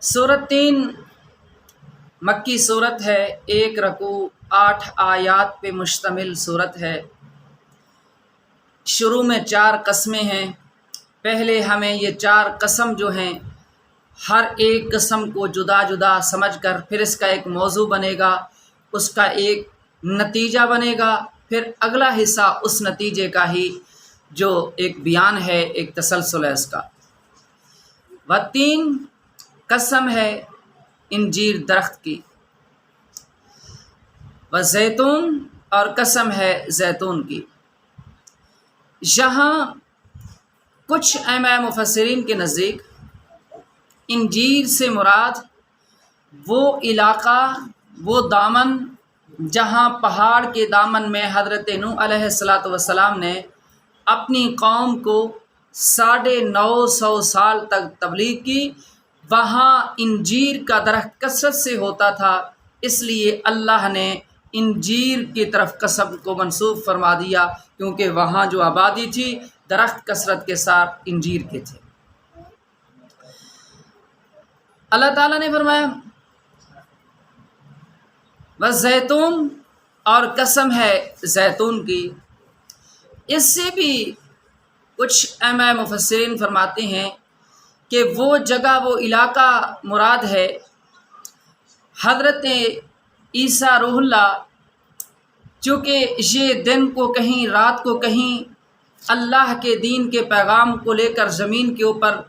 سورت 3 مکی صورت ہے، 1 رکوع 8 آیات پہ مشتمل صورت ہے۔ شروع میں 4 قسمیں ہیں۔ پہلے ہمیں یہ 4 قسم جو ہیں ہر ایک قسم کو جدا جدا سمجھ کر پھر اس کا ایک موضوع بنے گا، اس کا ایک نتیجہ بنے گا، پھر اگلا حصہ اس نتیجے کا ہی جو ایک بیان ہے، ایک تسلسل ہے اس کا۔ و3 قسم ہے انجیر درخت کی، و زیتون اور قسم ہے زیتون کی۔ یہاں کچھ علماء مفسرین کے نزدیک انجیر سے مراد وہ علاقہ، وہ دامن جہاں پہاڑ کے دامن میں حضرت نوح علیہ السلام نے اپنی قوم کو 950 سال تک تبلیغ کی۔ وہاں انجیر کا درخت کثرت سے ہوتا تھا، اس لیے اللہ نے انجیر کی طرف قسم کو منسوب فرما دیا، کیونکہ وہاں جو آبادی تھی درخت کثرت کے ساتھ انجیر کے تھے۔ اللہ تعالیٰ نے فرمایا والزیتون اور قسم ہے زیتون کی۔ اس سے بھی کچھ علماء مفسرین فرماتے ہیں کہ وہ جگہ، وہ علاقہ مراد ہے حضرت عیسیٰ روح اللہ، چونکہ یہ دن کو کہیں رات کو کہیں اللہ کے دین کے پیغام کو لے کر زمین کے اوپر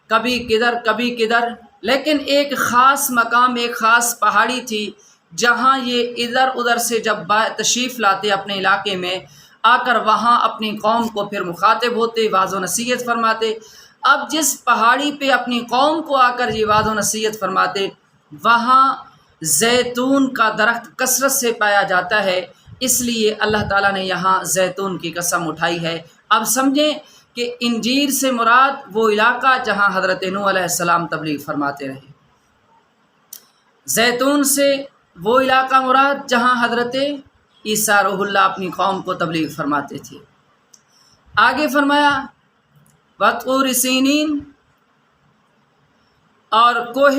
کبھی کدھر کبھی کدھر، لیکن ایک خاص مقام، ایک خاص پہاڑی تھی جہاں یہ ادھر ادھر سے جب تشریف لاتے اپنے علاقے میں آ کر وہاں اپنی قوم کو پھر مخاطب ہوتے، واعظ و نصیحت فرماتے۔ اب جس پہاڑی پہ اپنی قوم کو آ کر یہ واعظ و نصیحت فرماتے، وہاں زیتون کا درخت کثرت سے پایا جاتا ہے، اس لیے اللہ تعالیٰ نے یہاں زیتون کی قسم اٹھائی ہے۔ اب سمجھیں کہ انجیر سے مراد وہ علاقہ جہاں حضرت نوح علیہ السلام تبلیغ فرماتے رہے، زیتون سے وہ علاقہ مراد جہاں حضرت عیسیٰ روح اللہ اپنی قوم کو تبلیغ فرماتے تھے۔ آگے فرمایا وطور سینین اور کوہ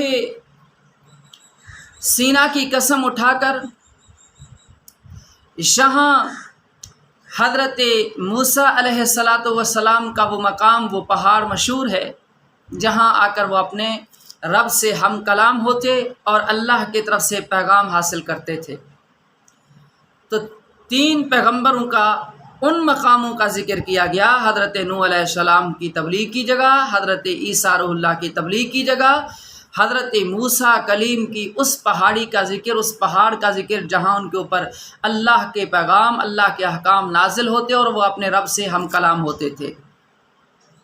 سینا کی قسم اٹھا کر یہاں حضرت موسیٰ علیہ السلام کا وہ مقام، وہ پہاڑ مشہور ہے جہاں آ کر وہ اپنے رب سے ہم کلام ہوتے اور اللہ کی طرف سے پیغام حاصل کرتے تھے۔ تو 3 پیغمبروں کا ان مقاموں کا ذکر کیا گیا، حضرت نوح علیہ السلام کی تبلیغ کی جگہ، حضرت عیسیٰ روح اللہ کی تبلیغ کی جگہ، حضرت موسیٰ کلیم کی اس پہاڑی کا ذکر، اس پہاڑ کا ذکر جہاں ان کے اوپر اللہ کے پیغام، اللہ کے احکام نازل ہوتے اور وہ اپنے رب سے ہم کلام ہوتے تھے۔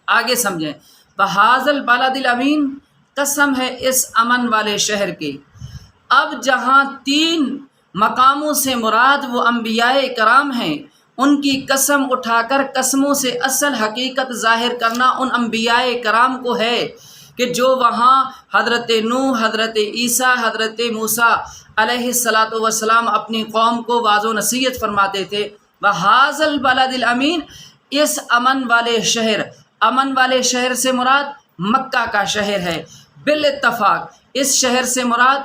آگے سمجھیں بہذا البلد الامین، قسم ہے اس امن والے شہر کی۔ اب جہاں 3 مقاموں سے مراد وہ انبیاء کرام ہیں، ان کی قسم اٹھا کر قسموں سے اصل حقیقت ظاہر کرنا ان انبیاء کرام کو ہے کہ جو وہاں حضرت نوح، حضرت عیسیٰ، حضرت موسیٰ علیہ السلام اپنی قوم کو واعظ و نصیحت فرماتے تھے۔ وہذا البلد الامین، اس امن والے شہر، امن والے شہر سے مراد مکہ کا شہر ہے۔ بالاتفاق اس شہر سے مراد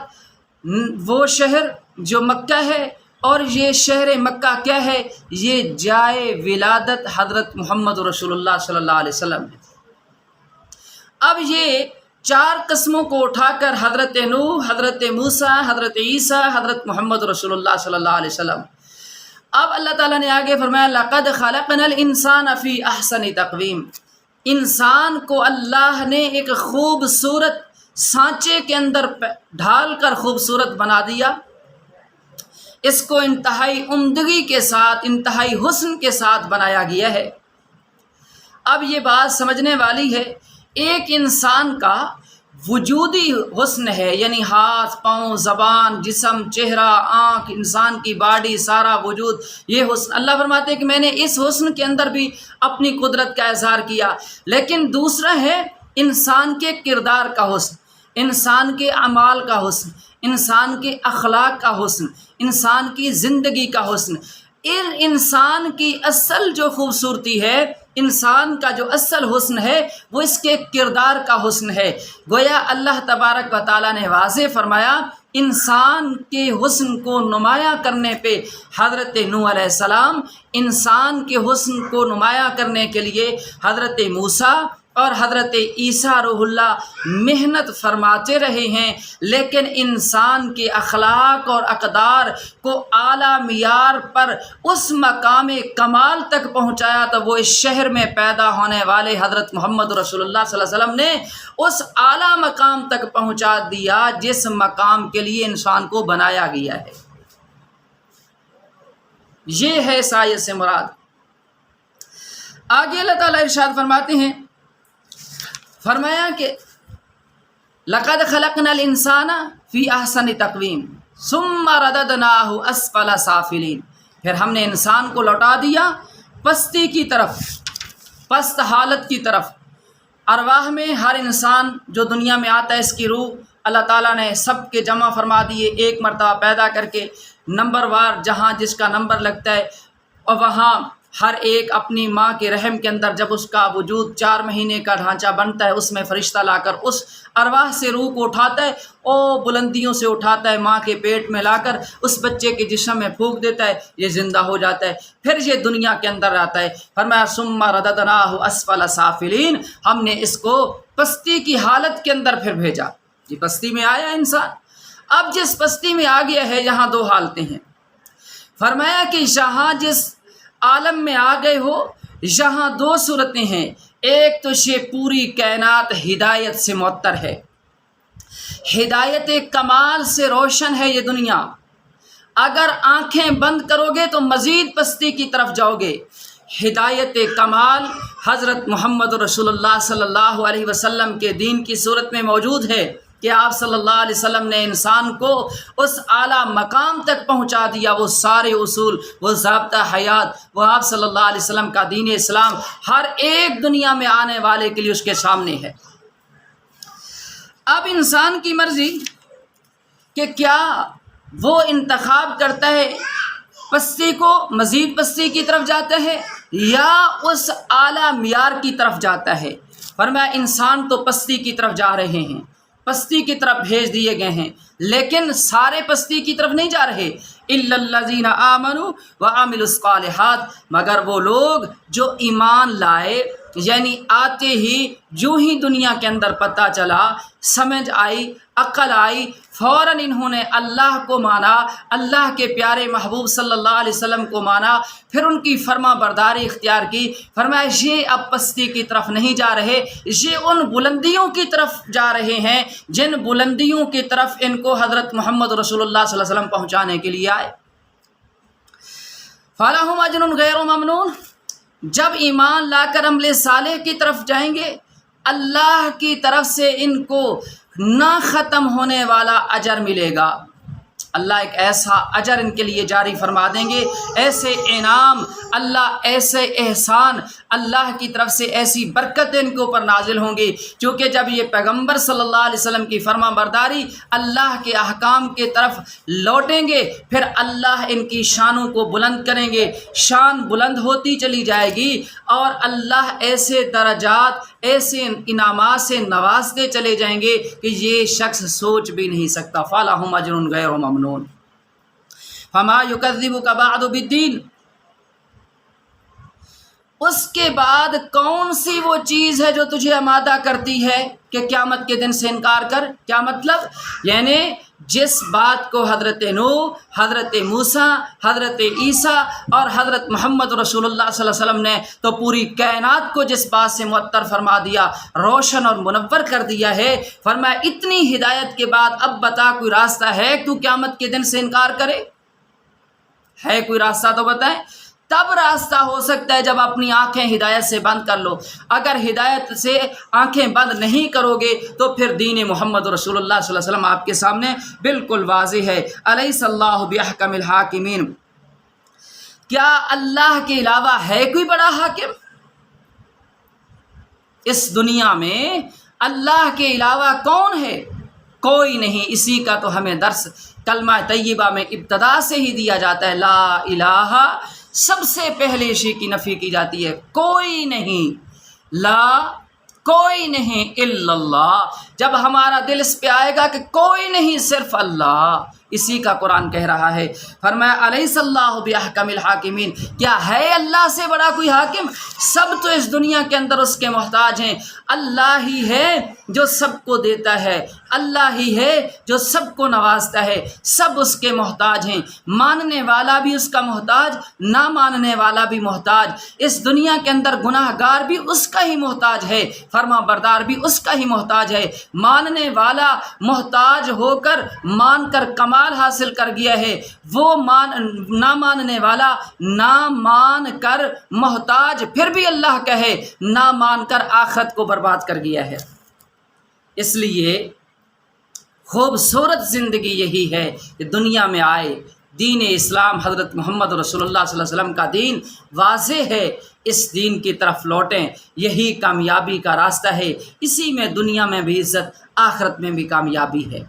وہ شہر جو مکہ ہے، اور یہ شہر مکہ کیا ہے؟ یہ جائے ولادت حضرت محمد رسول اللہ صلی اللہ علیہ وسلم ہے۔ اب یہ 4 قسموں کو اٹھا کر حضرت نوح، حضرت موسیٰ، حضرت عیسیٰ، حضرت محمد رسول اللہ صلی اللہ علیہ وسلم۔ اب اللہ تعالیٰ نے آگے فرمایا لقد خلقنا الانسان فی احسن تقویم، انسان کو اللہ نے ایک خوبصورت سانچے کے اندر ڈھال کر خوبصورت بنا دیا، اس کو انتہائی عمدگی کے ساتھ، انتہائی حسن کے ساتھ بنایا گیا ہے۔ اب یہ بات سمجھنے والی ہے، ایک انسان کا وجودی حسن ہے، یعنی ہاتھ، پاؤں، زبان، جسم، چہرہ، آنکھ، انسان کی باڈی، سارا وجود، یہ حسن اللہ فرماتے ہیں کہ میں نے اس حسن کے اندر بھی اپنی قدرت کا اظہار کیا۔ لیکن دوسرا ہے انسان کے کردار کا حسن، انسان کے اعمال کا حسن، انسان کے اخلاق کا حسن، انسان کی زندگی کا حسن۔ انسان کی اصل جو خوبصورتی ہے انسان کا جو اصل حسن ہے وہ اس کے کردار کا حسن ہے۔ گویا اللہ تبارک و تعالیٰ نے واضح فرمایا، انسان کے حسن کو نمایاں کرنے پہ حضرت نوح علیہ السلام، انسان کے حسن کو نمایاں کرنے کے لیے حضرت موسیٰ اور حضرت عیسیٰ روح اللہ محنت فرماتے رہے ہیں، لیکن انسان کے اخلاق اور اقدار کو اعلیٰ معیار پر اس مقام کمال تک پہنچایا تو وہ اس شہر میں پیدا ہونے والے حضرت محمد رسول اللہ صلی اللہ علیہ وسلم نے اس اعلیٰ مقام تک پہنچا دیا جس مقام کے لیے انسان کو بنایا گیا ہے۔ یہ ہے سایہ سے مراد۔ آگے اللہ تعالیٰ ارشاد فرماتے ہیں، فرمایا کہ لقد خلقنا الانسان فی احسن تقویم ثم رددناہ اسفل سافلین، پھر ہم نے انسان کو لوٹا دیا پستی کی طرف، پست حالت کی طرف۔ ارواح میں ہر انسان جو دنیا میں آتا ہے اس کی روح اللہ تعالیٰ نے سب کے جمع فرما دیے ایک مرتبہ پیدا کر کے، نمبر وار جہاں جس کا نمبر لگتا ہے، اور وہاں ہر ایک اپنی ماں کے رحم کے اندر جب اس کا وجود 4 مہینے کا ڈھانچہ بنتا ہے، اس میں فرشتہ لا کر اس ارواح سے روح کو اٹھاتا ہے اور بلندیوں سے اٹھاتا ہے، ماں کے پیٹ میں لا کر اس بچے کے جسم میں پھونک دیتا ہے، یہ زندہ ہو جاتا ہے، پھر یہ دنیا کے اندر آتا ہے۔ فرمایا ثم رددناہ اسفل سافلین، ہم نے اس کو پستی کی حالت کے اندر پھر بھیجا۔ یہ پستی میں آیا انسان، اب جس پستی میں آ گیا ہے یہاں 2 حالتیں ہیں۔ فرمایا کہ یہاں جس عالم میں آ گئے ہو یہاں 2 صورتیں ہیں، ایک تو یہ پوری کائنات ہدایت سے معطر ہے، ہدایت کمال سے روشن ہے یہ دنیا، اگر آنکھیں بند کرو گے تو مزید پستی کی طرف جاؤ گے۔ ہدایت کمال حضرت محمد رسول اللہ صلی اللہ علیہ وسلم کے دین کی صورت میں موجود ہے کہ آپ صلی اللہ علیہ وسلم نے انسان کو اس اعلیٰ مقام تک پہنچا دیا، وہ سارے اصول، وہ ضابطہ حیات، وہ آپ صلی اللہ علیہ وسلم کا دین اسلام ہر ایک دنیا میں آنے والے کے لیے اس کے سامنے ہے۔ اب انسان کی مرضی کہ کیا وہ انتخاب کرتا ہے پستی کو، مزید پستی کی طرف جاتا ہے یا اس اعلیٰ معیار کی طرف جاتا ہے۔ فرمایا انسان تو پستی کی طرف جا رہے ہیں، پستی کی طرف بھیج دیے گئے ہیں، لیکن سارے پستی کی طرف نہیں جا رہے۔ الا الذین آمنوا وعملوا الصالحات، مگر وہ لوگ جو ایمان لائے، یعنی آتے ہی جو ہی دنیا کے اندر پتہ چلا، سمجھ آئی، عقل آئی، فوراً انہوں نے اللہ کو مانا، اللہ کے پیارے محبوب صلی اللہ علیہ وسلم کو مانا، پھر ان کی فرما برداری اختیار کی۔ فرمایا یہ اب پستی کی طرف نہیں جا رہے، یہ ان بلندیوں کی طرف جا رہے ہیں جن بلندیوں کی طرف ان کو حضرت محمد رسول اللہ صلی اللہ علیہ وسلم پہنچانے کے لیے آئے۔ فَلَهُمْ أَجْرٌ غَيْرُ مَمْنُونٍ، جب ایمان لا کر عمل صالح کی طرف جائیں گے اللہ کی طرف سے ان کو نہ ختم ہونے والا اجر ملے گا۔ اللہ ایک ایسا اجر ان کے لیے جاری فرما دیں گے، ایسے انعام اللہ، ایسے احسان اللہ کی طرف سے، ایسی برکتیں ان کے اوپر نازل ہوں گی، کیونکہ جب یہ پیغمبر صلی اللہ علیہ وسلم کی فرما برداری اللہ کے احکام کی طرف لوٹیں گے، پھر اللہ ان کی شانوں کو بلند کریں گے، شان بلند ہوتی چلی جائے گی، اور اللہ ایسے درجات، ایسے انعامات سے نوازتے چلے جائیں گے کہ یہ شخص سوچ بھی نہیں سکتا۔ فَلَهُمْ أَجْرٌ غَيْرُ مَمْنُونٍ فَمَا يُكَذِّبُكَ بَعْدُ بِالدِّينِ، اس کے بعد کون سی وہ چیز ہے جو تجھے آمادہ کرتی ہے کہ قیامت کے دن سے انکار کر؟ کیا مطلب؟ یعنی جس بات کو حضرت نوح، حضرت موسیٰ، حضرت عیسیٰ اور حضرت محمد رسول اللہ صلی اللہ علیہ وسلم نے تو پوری کائنات کو جس بات سے معطر فرما دیا، روشن اور منور کر دیا ہے، فرمایا اتنی ہدایت کے بعد اب بتا کوئی راستہ ہے تو قیامت کے دن سے انکار کرے؟ ہے کوئی راستہ تو بتائیں۔ تب راستہ ہو سکتا ہے جب اپنی آنکھیں ہدایت سے بند کر لو۔ اگر ہدایت سے آنکھیں بند نہیں کرو گے تو پھر دین محمد رسول اللہ صلی اللہ علیہ وسلم آپ کے سامنے بالکل واضح ہے۔ الیس اللہ باحکم الحاکمین، کیا اللہ کے علاوہ ہے کوئی بڑا حاکم؟ اس دنیا میں اللہ کے علاوہ کون ہے؟ کوئی نہیں۔ اسی کا تو ہمیں درس کلمہ طیبہ میں ابتدا سے ہی دیا جاتا ہے، لا الہ سب سے پہلے اسی کی نفی کی جاتی ہے، کوئی نہیں، لا کوئی نہیں الا اللہ۔ جب ہمارا دل اس پہ آئے گا کہ کوئی نہیں صرف اللہ، اسی کا قرآن کہہ رہا ہے، فرمایا الیس اللہ باحکم الحاکمین، کیا ہے اللہ سے بڑا کوئی حاکم؟ سب تو اس دنیا کے اندر اس کے محتاج ہیں، اللہ ہی ہے جو سب کو دیتا ہے، اللہ ہی ہے جو سب کو نوازتا ہے، سب اس کے محتاج ہیں، ماننے والا بھی اس کا محتاج، نہ ماننے والا بھی محتاج، اس دنیا کے اندر گناہ گار بھی اس کا ہی محتاج ہے، فرما بردار بھی اس کا ہی محتاج ہے۔ ماننے والا محتاج ہو کر مان کر کمال حاصل کر گیا ہے، وہ نہ ماننے والا نہ مان کر محتاج پھر بھی اللہ کا ہے، نہ مان کر آخرت کو برباد کر گیا ہے۔ اس لیے خوبصورت زندگی یہی ہے کہ دنیا میں آئے، دین اسلام حضرت محمد رسول اللہ صلی اللہ علیہ وسلم کا دین واضح ہے، اس دین کی طرف لوٹیں، یہی کامیابی کا راستہ ہے، اسی میں دنیا میں بھی عزت، آخرت میں بھی کامیابی ہے۔